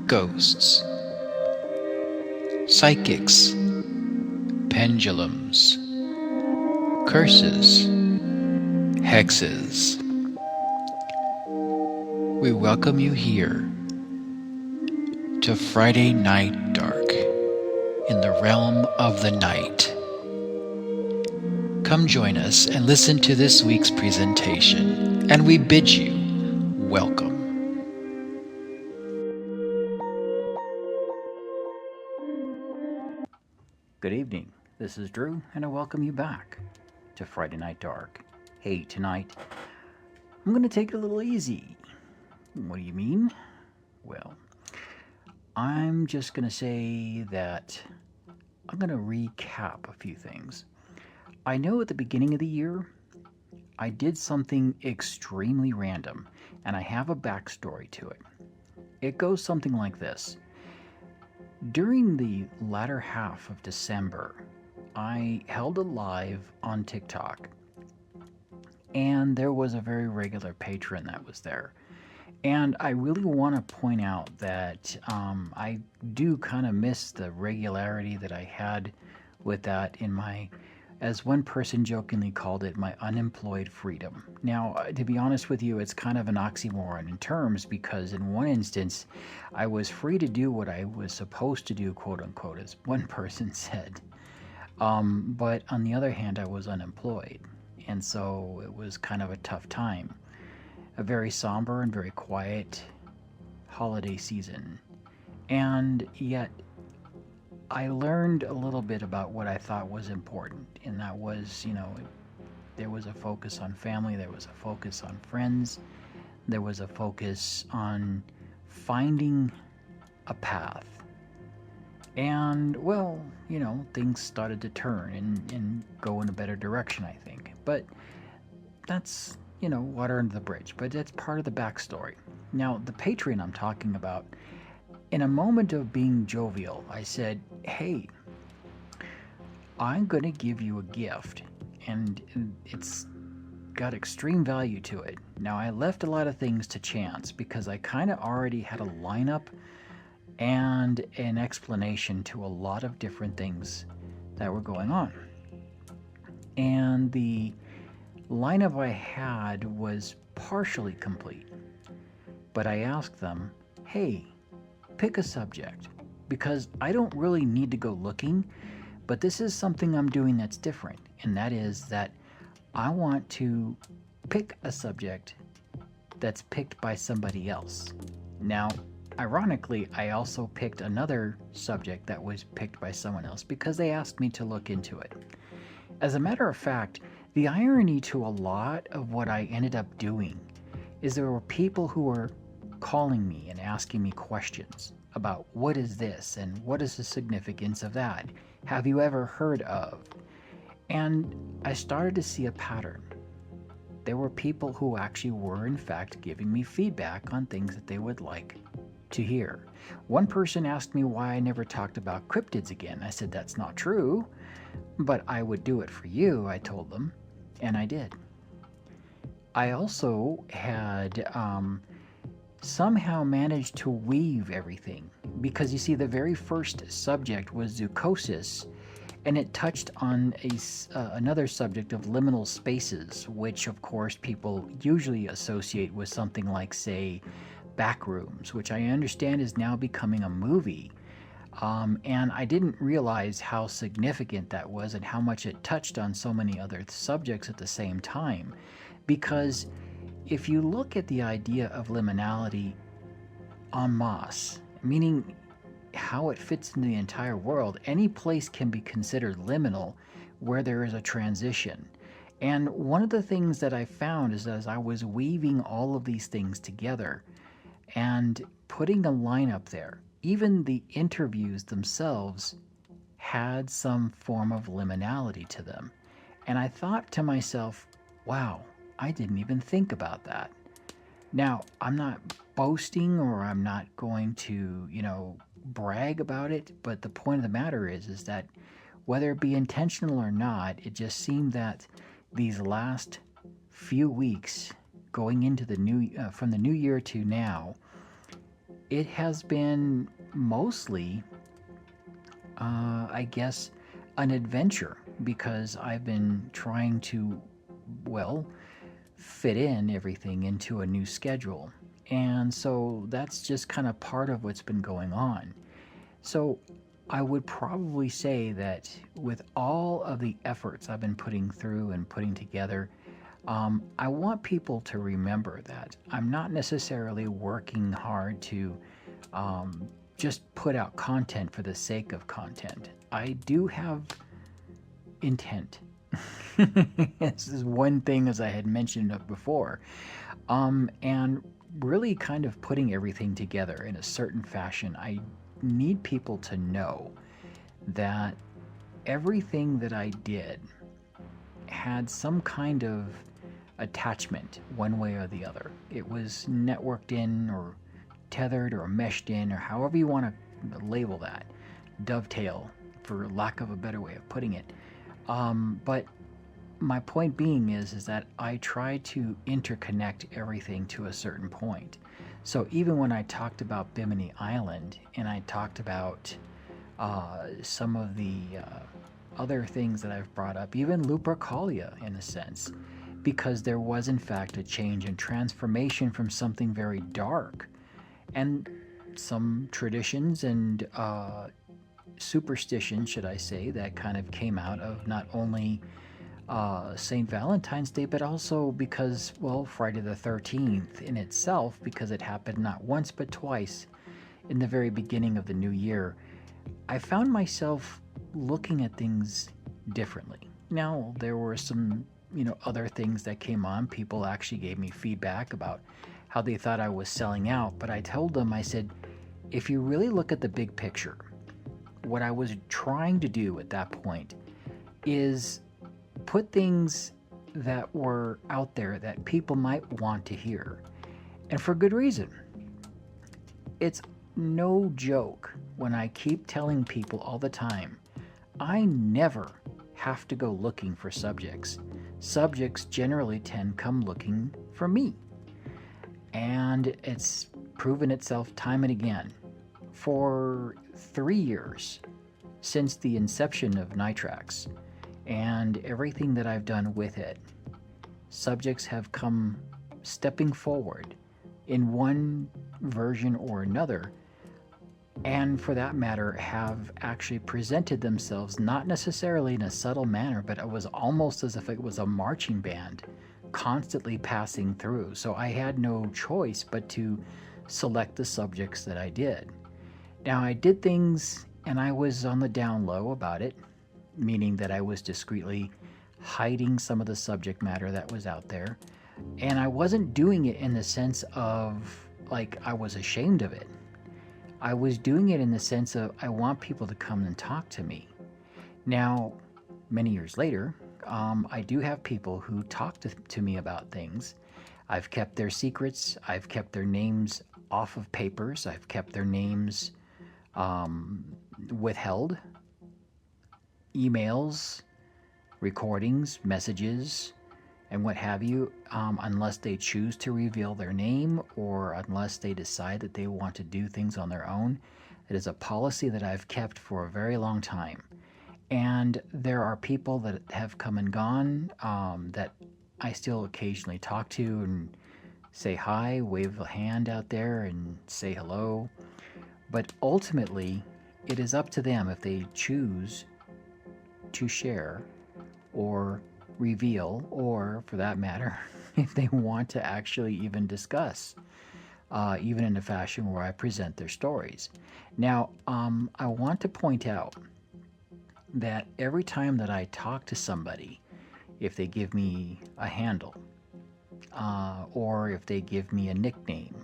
ghosts, psychics, pendulums, curses, hexes. We welcome you here to Friday Night Dark in the realm of the night. Come join us and listen to this week's presentation, and we bid you welcome. Good evening. This is Drew, and I welcome you back to Friday Night Dark. Hey, tonight I'm going to take it a little easy. What do you mean? Well, I'm just going to say that I'm going to recap a few things. I know at the beginning of the year, I did something extremely random, and I have a backstory to it. It goes something like this. During the latter half of December, I held a live on TikTok, and there was a very regular patron that was there. And I really want to point out that I do kind of miss the regularity that I had with that in my, as one person jokingly called it, my unemployed freedom. Now, to be honest with you, it's kind of an oxymoron in terms because in one instance, I was free to do what I was supposed to do, quote unquote, as one person said. But on the other hand, I was unemployed. And so it was kind of a tough time. A very somber and very quiet holiday season. And yet, I learned a little bit about what I thought was important, and that was, there was a focus on family, there was a focus on friends, there was a focus on finding a path. And, well, things started to turn and go in a better direction, I think. But that's, water under the bridge. But that's part of the backstory. Now, the Patreon I'm talking about, in a moment of being jovial, I said, hey, I'm going to give you a gift, and it's got extreme value to it. Now, I left a lot of things to chance because I kind of already had a lineup and an explanation to a lot of different things that were going on. And the lineup I had was partially complete. But I asked them, hey, pick a subject, because I don't really need to go looking, but this is something I'm doing that's different, and that is that I want to pick a subject that's picked by somebody else. Now, ironically, I also picked another subject that was picked by someone else because they asked me to look into it. As a matter of fact, the irony to a lot of what I ended up doing is there were people who were calling me and asking me questions about what is this and what is the significance of that? Have you ever heard of? And I started to see a pattern. There were people who actually were in fact giving me feedback on things that they would like to hear. One person asked me why I never talked about cryptids again. I said that's not true, but I would do it for you, I told them, and I did. I also had somehow managed to weave everything because you see the very first subject was zoochosis, and it touched on another subject of liminal spaces, which of course people usually associate with something like, say, Backrooms, which I understand is now becoming a movie. And I didn't realize how significant that was and how much it touched on so many other subjects at the same time. Because if you look at the idea of liminality en masse, meaning how it fits into the entire world, any place can be considered liminal where there is a transition. And one of the things that I found is as I was weaving all of these things together and putting a lineup there, even the interviews themselves had some form of liminality to them. And I thought to myself, wow, I didn't even think about that. Now, I'm not boasting or I'm not going to, brag about it, but the point of the matter is that whether it be intentional or not, it just seemed that these last few weeks going into the from the new year to now, it has been mostly, I guess, an adventure because I've been trying to, well, fit in everything into a new schedule. And so that's just kind of part of what's been going on. So I would probably say that with all of the efforts I've been putting through and putting together, I want people to remember that I'm not necessarily working hard to just put out content for the sake of content. I do have intent. This is one thing, as I had mentioned before, and really kind of putting everything together in a certain fashion. I need people to know that everything that I did had some kind of attachment one way or the other. It was networked in or tethered or meshed in, or however you want to label that, dovetail, for lack of a better way of putting it. But my point being is that I try to interconnect everything to a certain point. So even when I talked about Bimini Island and I talked about some of the other things that I've brought up, even Lupercalia in a sense, because there was in fact a change and transformation from something very dark and some traditions and superstition, should I say, that kind of came out of not only St. Valentine's Day, but also because, well, Friday the 13th in itself, because it happened not once but twice in the very beginning of the new year. I found myself looking at things differently. Now, there were some, other things that came on. People actually gave me feedback about how they thought I was selling out, but I told them, I said, if you really look at the big picture, what I was trying to do at that point is put things that were out there that people might want to hear, and for good reason. It's no joke when I keep telling people all the time, I never have to go looking for subjects. Subjects generally tend come looking for me. And it's proven itself time and again. For 3 years, since the inception of Nitrax, and everything that I've done with it, subjects have come stepping forward in one version or another, and for that matter have actually presented themselves not necessarily in a subtle manner, but it was almost as if it was a marching band constantly passing through. So I had no choice but to select the subjects that I did. Now, I did things and I was on the down low about it, meaning that I was discreetly hiding some of the subject matter that was out there. And I wasn't doing it in the sense of like I was ashamed of it. I was doing it in the sense of I want people to come and talk to me. Now, many years later, I do have people who talk to me about things. I've kept their secrets. I've kept their names off of papers. I've kept their names withheld. Emails, recordings, messages, and what have you, unless they choose to reveal their name or unless they decide that they want to do things on their own. It is a policy that I've kept for a very long time. And there are people that have come and gone that I still occasionally talk to and say hi, wave a hand out there and say hello. But ultimately, it is up to them if they choose to share or reveal, or for that matter, if they want to actually even discuss, even in a fashion where I present their stories. Now, I want to point out that every time that I talk to somebody, if they give me a handle, or if they give me a nickname,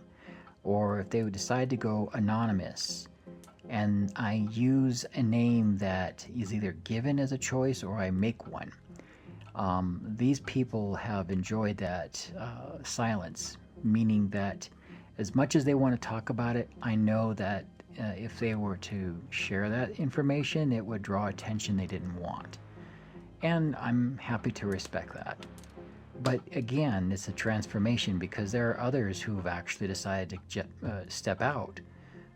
or if they would decide to go anonymous, and I use a name that is either given as a choice or I make one, these people have enjoyed that silence, meaning that as much as they want to talk about it, I know that if they were to share that information, it would draw attention they didn't want. And I'm happy to respect that. But again, it's a transformation because there are others who have actually decided to step out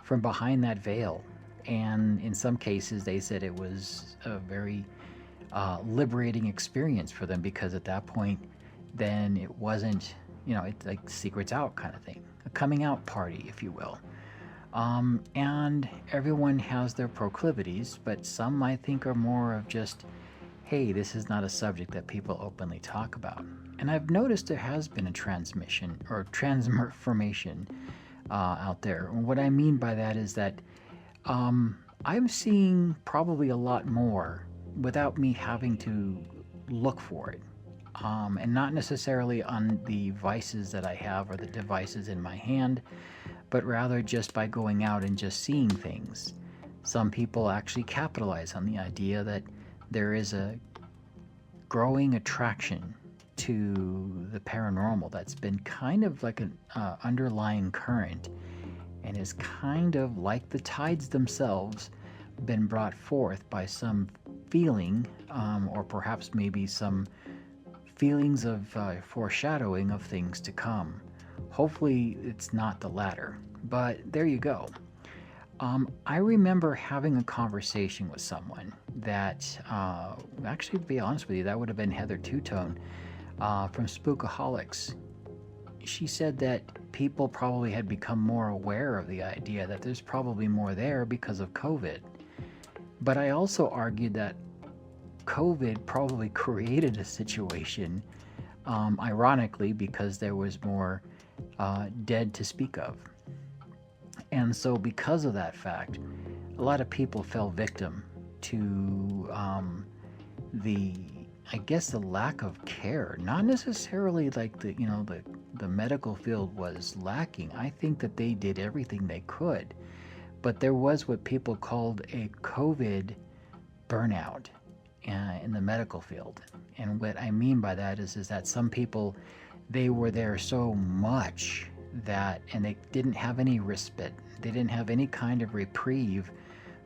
from behind that veil. And in some cases, they said it was a very liberating experience for them, because at that point, then it wasn't, it's like secrets out kind of thing, a coming out party, if you will. And everyone has their proclivities, but some I think are more of just, hey, this is not a subject that people openly talk about. And I've noticed there has been a transmission or transformation out there. And what I mean by that is that I'm seeing probably a lot more without me having to look for it. And not necessarily on the devices that I have or the devices in my hand, but rather just by going out and just seeing things. Some people actually capitalize on the idea that there is a growing attraction to the paranormal that's been kind of like an underlying current, and is kind of like the tides themselves, been brought forth by some feeling, or perhaps maybe some feelings of foreshadowing of things to come. Hopefully it's not the latter, but there you go. I remember having a conversation with someone that, actually, to be honest with you, that would have been Heather Two-Tone from Spookaholics. She said that people probably had become more aware of the idea that there's probably more there because of COVID. But I also argued that COVID probably created a situation, ironically, because there was more dead to speak of. And so because of that fact, a lot of people fell victim to the lack of care. Not necessarily like the medical field was lacking. I think that they did everything they could. But there was what people called a COVID burnout in the medical field. And what I mean by that is that some people, they were there so much that, and they didn't have any respite. They didn't have any kind of reprieve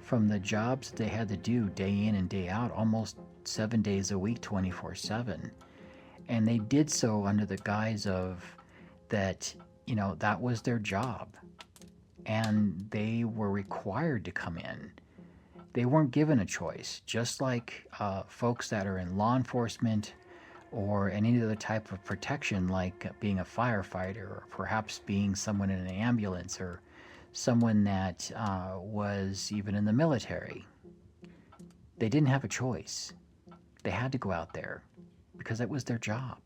from the jobs that they had to do day in and day out, almost 7 days a week, 24/7. And they did so under the guise of that, that was their job. And they were required to come in. They weren't given a choice, just like folks that are in law enforcement or any other type of protection, like being a firefighter or perhaps being someone in an ambulance or someone that was even in the military. They didn't have a choice. They had to go out there because that was their job.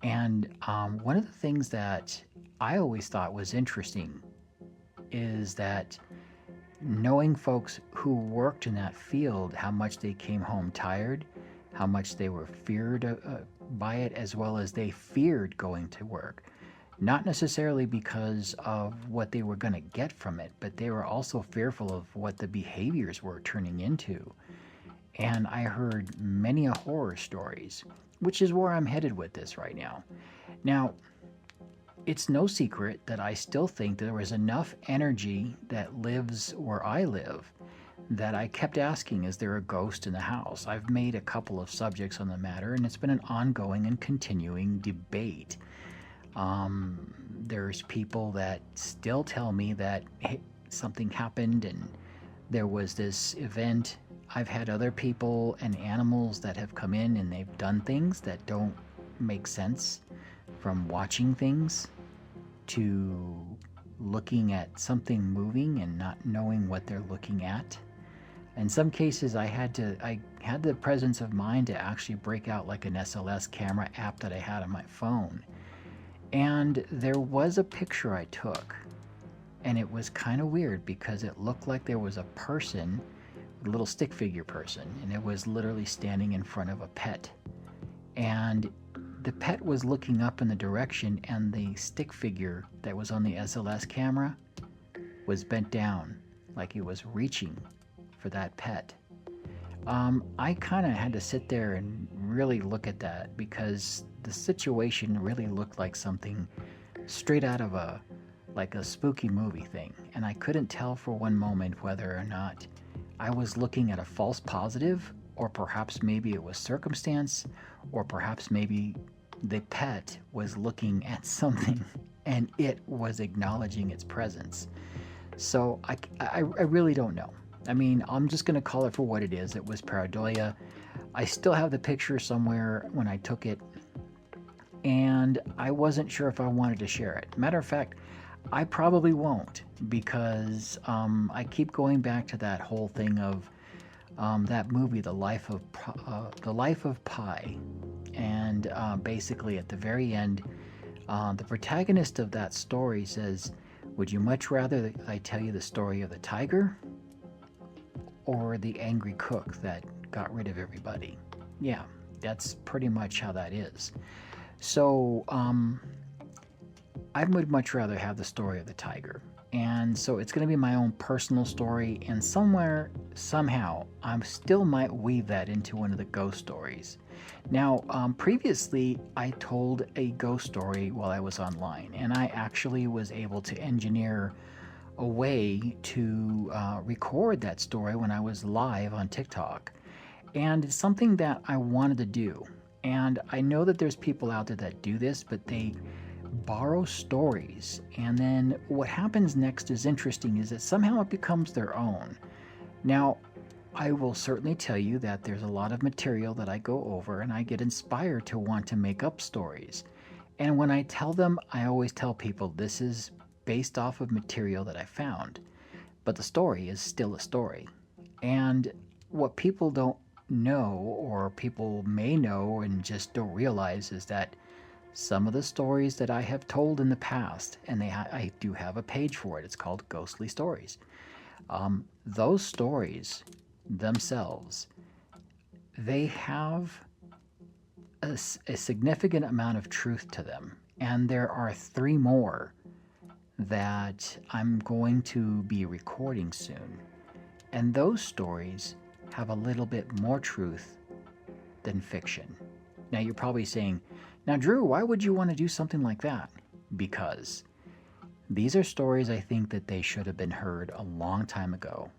And one of the things that I always thought was interesting is that knowing folks who worked in that field, how much they came home tired, how much they were feared by it, as well as they feared going to work. Not necessarily because of what they were going to get from it, but they were also fearful of what the behaviors were turning into. And I heard many horror stories, which is where I'm headed with this right now. Now, it's no secret that I still think there was enough energy that lives where I live that I kept asking, is there a ghost in the house? I've made a couple of subjects on the matter, and it's been an ongoing and continuing debate. There's people that still tell me that something happened and there was this event. I've had other people and animals that have come in and they've done things that don't make sense, from watching things to looking at something moving and not knowing what they're looking at. In some cases, I had the presence of mind to actually break out like an SLS camera app that I had on my phone. And there was a picture I took, and it was kind of weird because it looked like there was a person, a little stick figure person, and it was literally standing in front of a pet. And the pet was looking up in the direction, and the stick figure that was on the SLS camera was bent down like it was reaching for that pet. I kind of had to sit there and really look at that because the situation really looked like something straight out of a spooky movie thing. And I couldn't tell for one moment whether or not I was looking at a false positive, or perhaps maybe it was circumstance, or perhaps maybe the pet was looking at something and it was acknowledging its presence. So I really don't know. I mean, I'm just going to call it for what it is. It was pareidolia. I still have the picture somewhere when I took it, and I wasn't sure if I wanted to share it. Matter of fact, I probably won't because I keep going back to that whole thing of that movie, The Life of Pi, and basically at the very end, the protagonist of that story says, "Would you much rather that I tell you the story of the tiger or the angry cook that got rid of everybody?" Yeah, that's pretty much how that is. So, I would much rather have the story of the tiger. And so it's going to be my own personal story, and somewhere, somehow, I still might weave that into one of the ghost stories. Now, previously, I told a ghost story while I was online, and I actually was able to engineer a way to record that story when I was live on TikTok. And it's something that I wanted to do. And I know that there's people out there that do this, but they borrow stories, and then what happens next is interesting, is that somehow it becomes their own. Now, I will certainly tell you that there's a lot of material that I go over and I get inspired to want to make up stories. And when I tell them, I always tell people this is based off of material that I found, but the story is still a story. And what people don't know, or people may know and just don't realize, is that some of the stories that I have told in the past, and I do have a page for it, it's called Ghostly Stories. Those stories themselves, they have a significant amount of truth to them. And there are 3 more that I'm going to be recording soon. And those stories have a little bit more truth than fiction. Now you're probably saying, "Now Drew, why would you want to do something like that?" Because these are stories I think that they should have been heard a long time ago.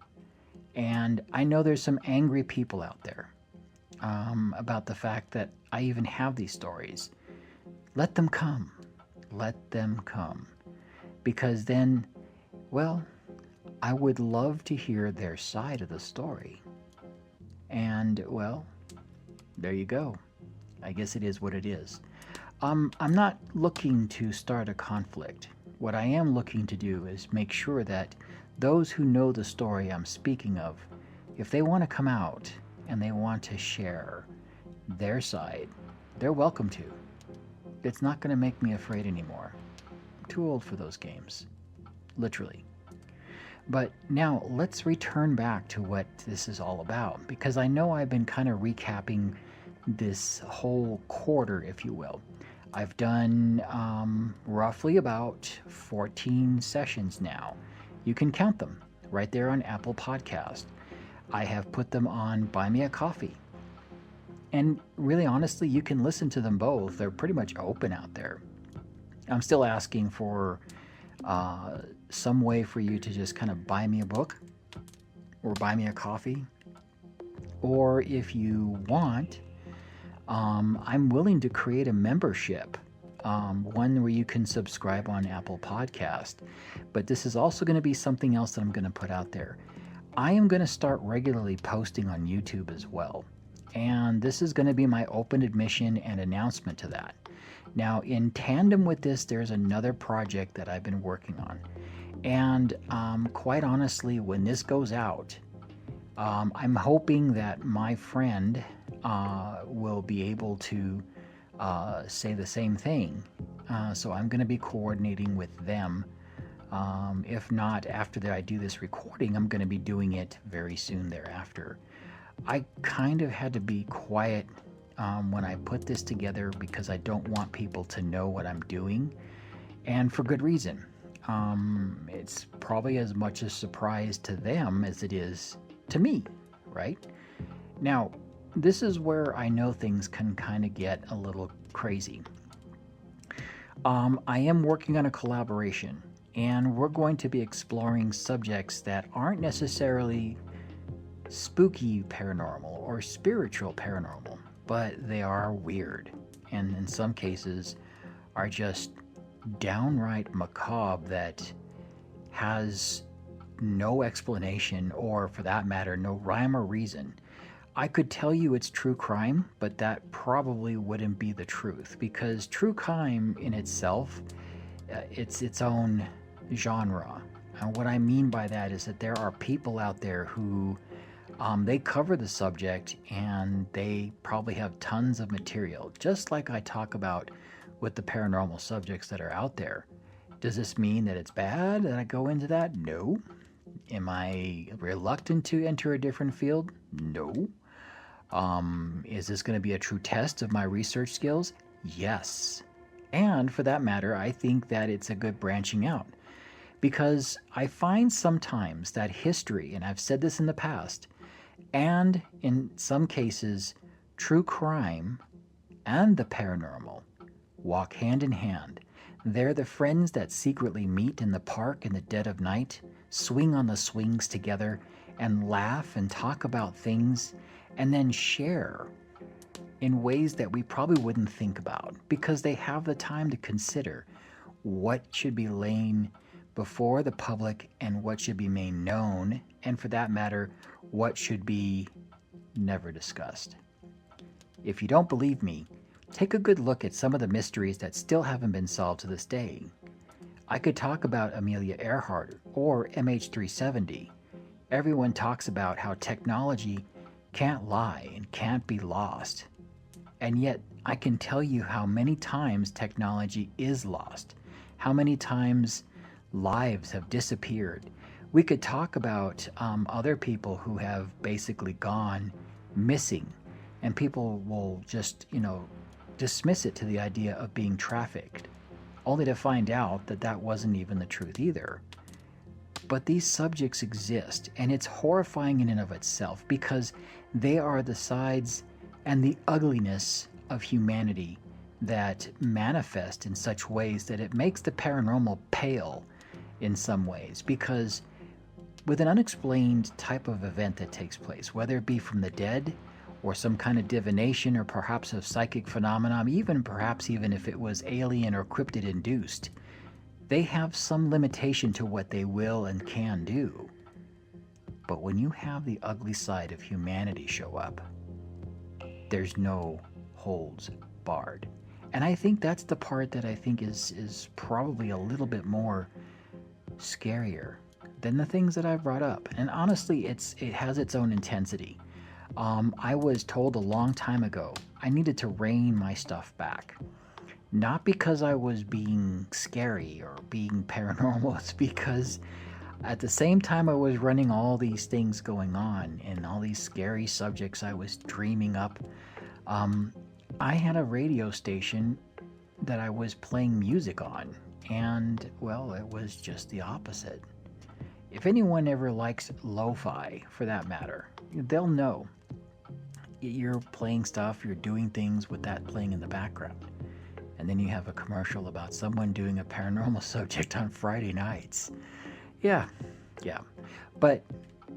And I know there's some angry people out there about the fact that I even have these stories. Let them come. Let them come. Because then, well, I would love to hear their side of the story. And, well, there you go. I guess it is what it is. I'm not looking to start a conflict. What I am looking to do is make sure that those who know the story I'm speaking of, if they want to come out and they want to share their side, they're welcome to. It's not going to make me afraid anymore. I'm too old for those games. Literally. But now let's return back to what this is all about, because I know I've been kind of recapping this whole quarter, if you will. I've done roughly about 14 sessions now. You can count them right there on Apple Podcast. I have put them on Buy Me a Coffee. And really, honestly, you can listen to them both. They're pretty much open out there. I'm still asking for some way for you to just kind of buy me a book or buy me a coffee. Or if you want, I'm willing to create a membership, one where you can subscribe on Apple Podcast. But this is also going to be something else that I'm going to put out there. I am going to start regularly posting on YouTube as well. And this is going to be my open admission and announcement to that. Now, in tandem with this, there's another project that I've been working on. And quite honestly, when this goes out, I'm hoping that my friend will be able to say the same thing. So I'm going to be coordinating with them. If not after I do this recording, I'm going to be doing it very soon thereafter. I kind of had to be quiet when I put this together because I don't want people to know what I'm doing, and for good reason. It's probably as much a surprise to them as it is to me, right? Now, this is where I know things can kind of get a little crazy. I am working on a collaboration, and we're going to be exploring subjects that aren't necessarily spooky paranormal or spiritual paranormal, but they are weird, and in some cases are just downright macabre, that has no explanation, or for that matter, no rhyme or reason. I could tell you it's true crime, but that probably wouldn't be the truth because true crime in itself, it's its own genre. And what I mean by that is that there are people out there who they cover the subject and they probably have tons of material, just like I talk about with the paranormal subjects that are out there. Does this mean that it's bad that I go into that? No. Am I reluctant to enter a different field? No. Is this going to be a true test of my research skills? Yes. And for that matter, I think that it's a good branching out because I find sometimes that history, and I've said this in the past, and in some cases, true crime and the paranormal walk hand in hand. They're the friends that secretly meet in the park in the dead of night, swing on the swings together, and laugh and talk about things, and then share in ways that we probably wouldn't think about because they have the time to consider what should be laying before the public and what should be made known, and for that matter, what should be never discussed. If you don't believe me, take a good look at some of the mysteries that still haven't been solved to this day. I could talk about Amelia Earhart or MH370. Everyone talks about how technology can't lie and can't be lost. And yet, I can tell you how many times technology is lost, how many times lives have disappeared. We could talk about other people who have basically gone missing, and people will just, dismiss it to the idea of being trafficked, only to find out that that wasn't even the truth either. But these subjects exist, and it's horrifying in and of itself because they are the sides and the ugliness of humanity that manifest in such ways that it makes the paranormal pale in some ways. Because with an unexplained type of event that takes place, whether it be from the dead or some kind of divination or perhaps a psychic phenomenon, perhaps even if it was alien or cryptid induced, they have some limitation to what they will and can do. But when you have the ugly side of humanity show up, there's no holds barred. And I think that's the part that I think is probably a little bit more scarier than the things that I've brought up. And honestly, it has its own intensity. I was told a long time ago I needed to rein my stuff back. Not because I was being scary or being paranormal, it's because at the same time I was running all these things going on and all these scary subjects I was dreaming up, I had a radio station that I was playing music on, and, well, it was just the opposite. If anyone ever likes lo-fi, for that matter, they'll know. You're playing stuff, you're doing things with that playing in the background. And then you have a commercial about someone doing a paranormal subject on Friday nights. Yeah. But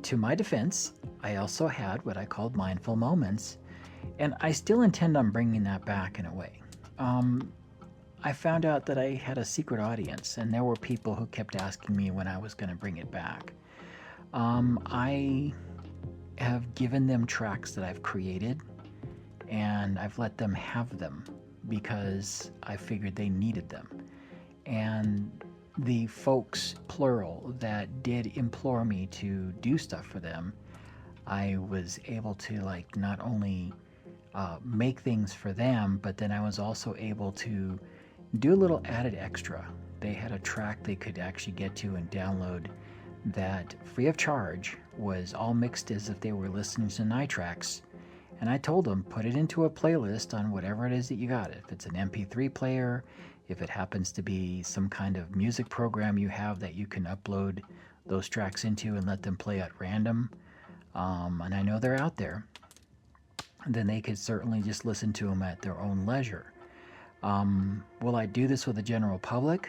to my defense, I also had what I called mindful moments, and I still intend on bringing that back in a way. I found out that I had a secret audience, and there were people who kept asking me when I was going to bring it back. I have given them tracks that I've created, and I've let them have them because I figured they needed them. And the folks, plural, that did implore me to do stuff for them, I was able to not only make things for them, but then I was also able to do a little added extra. They had a track they could actually get to and download that, free of charge, was all mixed as if they were listening to NiTrax. And I told them, put it into a playlist on whatever it is that you got. If it's an MP3 player, if it happens to be some kind of music program you have that you can upload those tracks into and let them play at random, and I know they're out there, then they could certainly just listen to them at their own leisure. Will I do this with the general public?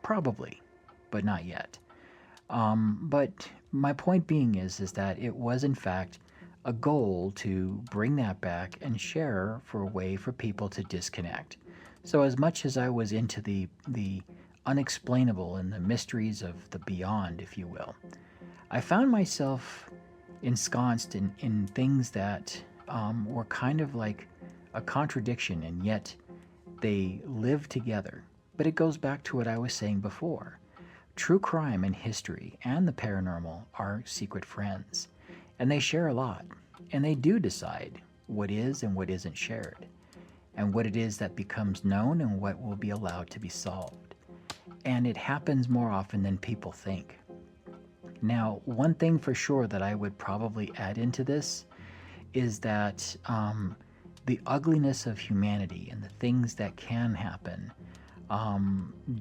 Probably, but not yet. But my point being is that it was in fact a goal to bring that back and share for a way for people to disconnect. So as much as I was into the unexplainable and the mysteries of the beyond, if you will, I found myself ensconced in things that were kind of like a contradiction, and yet they live together. But it goes back to what I was saying before. True crime and history and the paranormal are secret friends, and they share a lot, and they do decide what is and what isn't shared, and what it is that becomes known and what will be allowed to be solved. And it happens more often than people think. Now, one thing for sure that I would probably add into this is that the ugliness of humanity and the things that can happen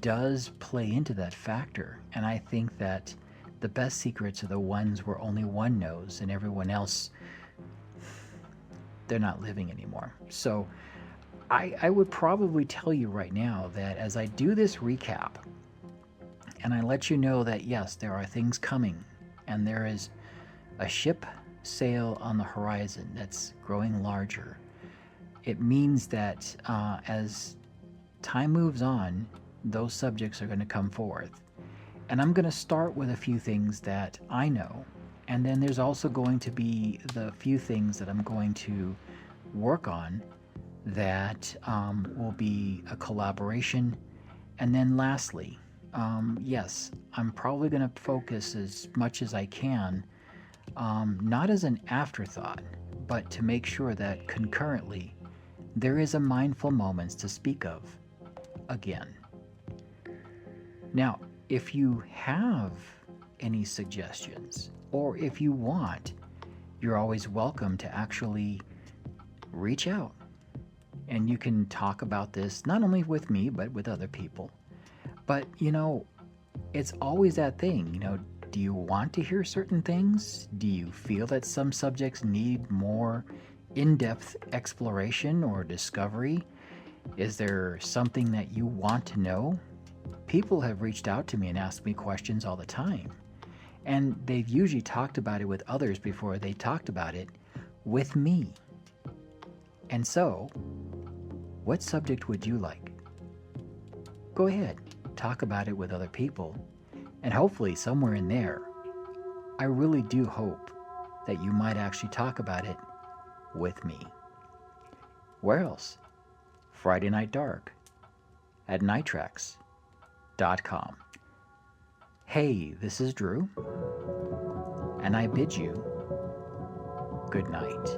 does play into that factor. And I think that the best secrets are the ones where only one knows and everyone else, they're not living anymore. So I would probably tell you right now that as I do this recap and I let you know that yes, there are things coming and there is a ship sail on the horizon that's growing larger, it means that as time moves on, those subjects are going to come forth. And I'm going to start with a few things that I know. And then there's also going to be the few things that I'm going to work on that will be a collaboration. And then lastly, yes, I'm probably going to focus as much as I can, not as an afterthought, but to make sure that concurrently there is a mindful moments to speak of again. Now, if you have any suggestions, or if you want, you're always welcome to actually reach out. And you can talk about this not only with me, but with other people. But, it's always that thing, do you want to hear certain things? Do you feel that some subjects need more in-depth exploration or discovery? Is there something that you want to know? People have reached out to me and asked me questions all the time. And they've usually talked about it with others before they talked about it with me. And so, what subject would you like? Go ahead, talk about it with other people. And hopefully somewhere in there, I really do hope that you might actually talk about it with me. Where else? Friday Night Dark at nitrex.com. Hey, this is Drew, and I bid you good night.